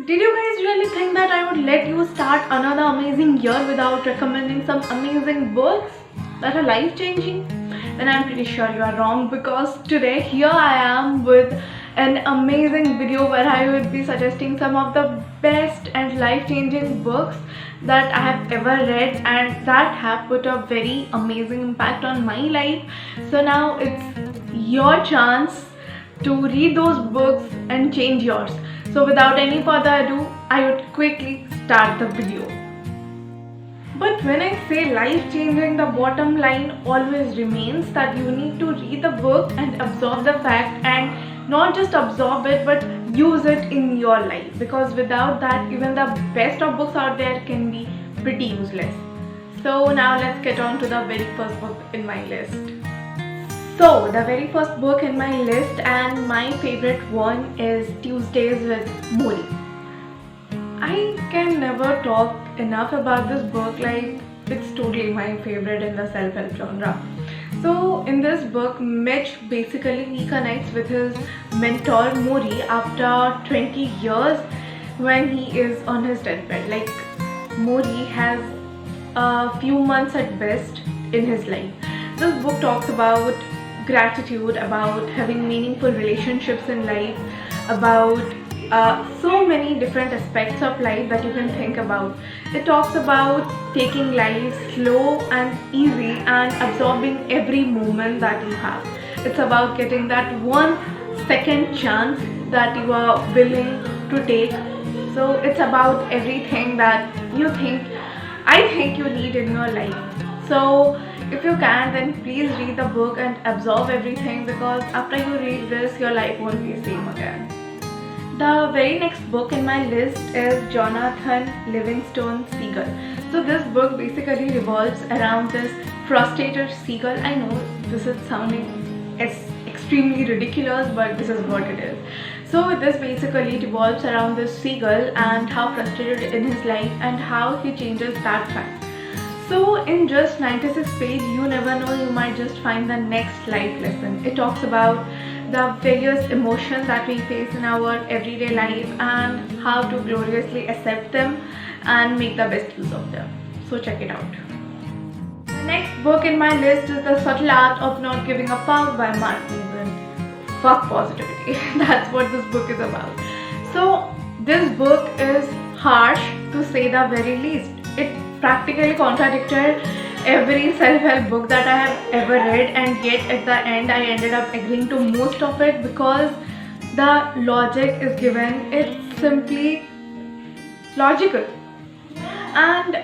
Did you guys really think that I would let you start another amazing year without recommending some amazing books that are life-changing? Then I'm pretty sure you are wrong, because today here I am with an amazing video where I would be suggesting some of the best and life-changing books that I have ever read and that have put a very amazing impact on my life. So now it's your chance to read those books and change yours. So without any further ado, I would quickly start the video. But when I say life changing, the bottom line always remains that you need to read the book and absorb the fact, and not just absorb it but use it in your life, because without that even the best of books out there can be pretty useless. So now let's get on to the very first book in my list. So the very first book in my list and my favorite one is Tuesdays with Morrie. I can never talk enough about this book, like it's totally my favorite in the self-help genre. So in this book, Mitch basically reconnects with his mentor Morrie after 20 years when he is on his deathbed. Like Morrie has a few months at best in his life. This book talks about gratitude, about having meaningful relationships in life, about so many different aspects of life that you can think about. It talks about taking life slow and easy and absorbing every moment that you have. It's about getting that one second chance that you are willing to take. So it's about everything that I think you need in your life. So if you can, then please read the book and absorb everything, because after you read this, your life won't be the same again. The very next book in my list is Jonathan Livingstone Seagull. So this book basically revolves around this frustrated seagull. I know this is sounding extremely ridiculous, but this is what it is. So this basically revolves around this seagull and how frustrated in his life and how he changes that fact. So in just 96 pages, you never know, you might just find the next life lesson. It talks about the various emotions that we face in our everyday life and how to gloriously accept them and make the best use of them. So check it out. The next book in my list is The Subtle Art of Not Giving a Fuck by Mark Manson. Fuck positivity. That's what this book is about. So this book is harsh to say the very least. It practically contradicted every self-help book that I have ever read, and yet at the end I ended up agreeing to most of it because the logic is given. It's simply logical. And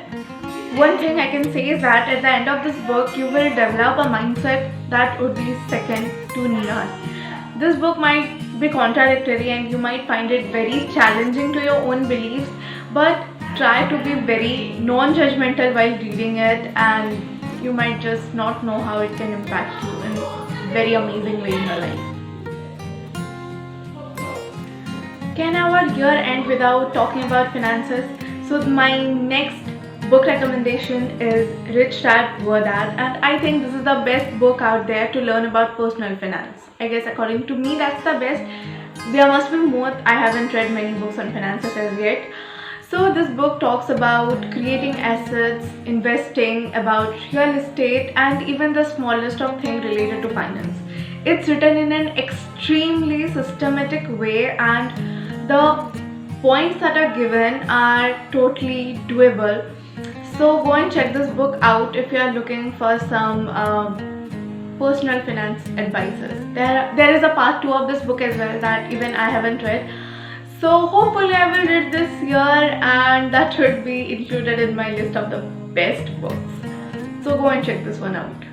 one thing I can say is that at the end of this book you will develop a mindset that would be second to none. This book might be contradictory and you might find it very challenging to your own beliefs, but try to be very non-judgmental while reading it, and you might just not know how it can impact you in a very amazing way in your life. Can our year end without talking about finances? So my next book recommendation is Rich Dad Poor Dad, and I think this is the best book out there to learn about personal finance. I guess according to me that's the best. There must be more. I haven't read many books on finances as yet. So this book talks about creating assets, investing, about real estate, and even the smallest of things related to finance. It's written in an extremely systematic way, and the points that are given are totally doable. So go and check this book out if you are looking for some personal finance advices. There is a part 2 of this book as well that even I haven't read. So hopefully I will read this year, and that should be included in my list of the best books. So go and check this one out.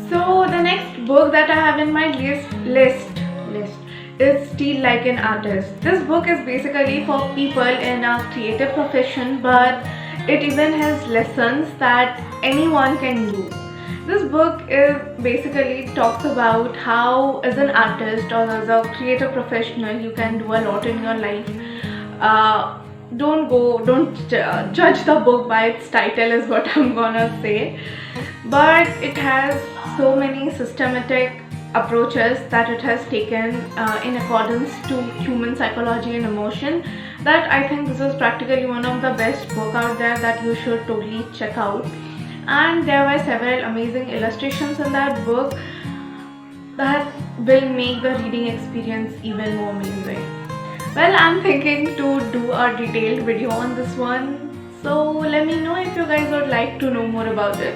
So the next book that I have in my list is Steal Like an Artist. This book is basically for people in a creative profession, but it even has lessons that anyone can use. This book basically talks about how as an artist or as a creative professional you can do a lot in your life. Don't judge the book by its title is what I'm gonna say, but it has so many systematic approaches that it has taken in accordance to human psychology and emotion, that I think this is practically one of the best book out there that you should totally check out. And there were several amazing illustrations in that book that will make the reading experience even more amazing. Well, I'm thinking to do a detailed video on this one, so let me know if you guys would like to know more about it.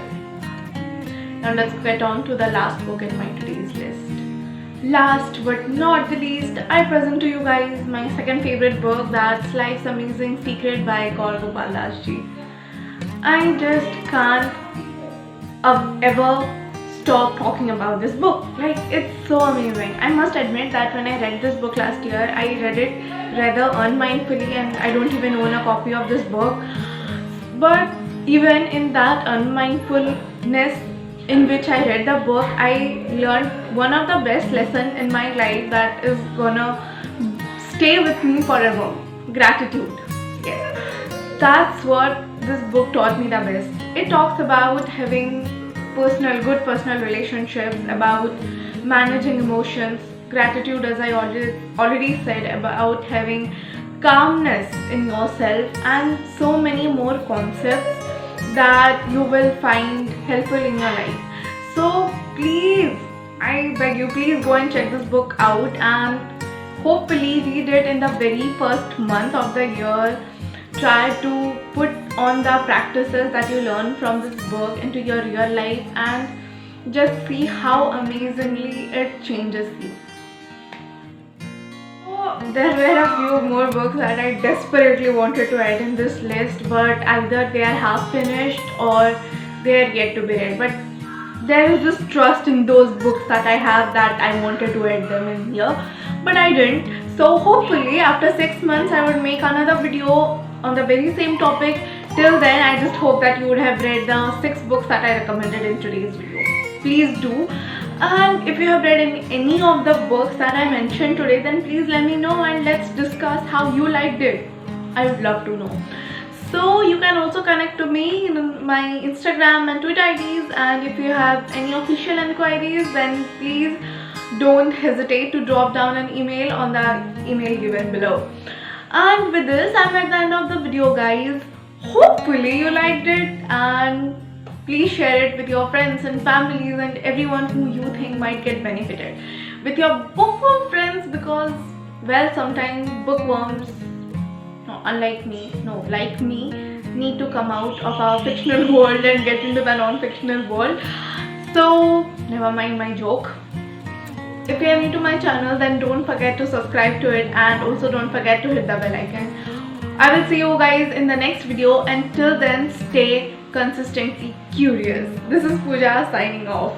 Now let's get on to the last book in my today's list. Last but not the least, I present to you guys my second favorite book, that's Life's Amazing Secret by Gaur Gopal Das ji. I just can't ever stop talking about this book. Like, it's so amazing. I must admit that when I read this book last year, I read it rather unmindfully and I don't even own a copy of this book. But even in that unmindfulness in which I read the book, I learned one of the best lessons in my life that is gonna stay with me forever. Gratitude. Yes. That's what this book taught me the best. It talks about having good personal relationships, about managing emotions, gratitude, as I already said, about having calmness in yourself, and so many more concepts that you will find helpful in your life. So please, I beg you, please go and check this book out and hopefully read it in the very first month of the year. Try to put on the practices that you learn from this book into your real life and just see how amazingly it changes you. So there were a few more books that I desperately wanted to add in this list, but either they are half finished or they are yet to be read. But there is this trust in those books that I have that I wanted to add them in here, but I didn't. So hopefully after 6 months I would make another video on the very same topic. Till then, I just hope that you would have read the 6 books that I recommended in today's video. Please do. And if you have read any of the books that I mentioned today, then please let me know and let's discuss how you liked it. I would love to know. So you can also connect to me in my Instagram and Twitter IDs, and if you have any official enquiries, then please don't hesitate to drop down an email on the email given below. And with this, I'm at the end of the video, guys. Hopefully you liked it, and please share it with your friends and families and everyone who you think might get benefited. With your bookworm friends, because, well, sometimes bookworms, like me, need to come out of our fictional world and get into the non-fictional world. So, never mind my joke. If you are new to my channel, then don't forget to subscribe to it and also don't forget to hit the bell icon. I will see you guys in the next video. Until then, stay consistently curious. This is Pooja signing off.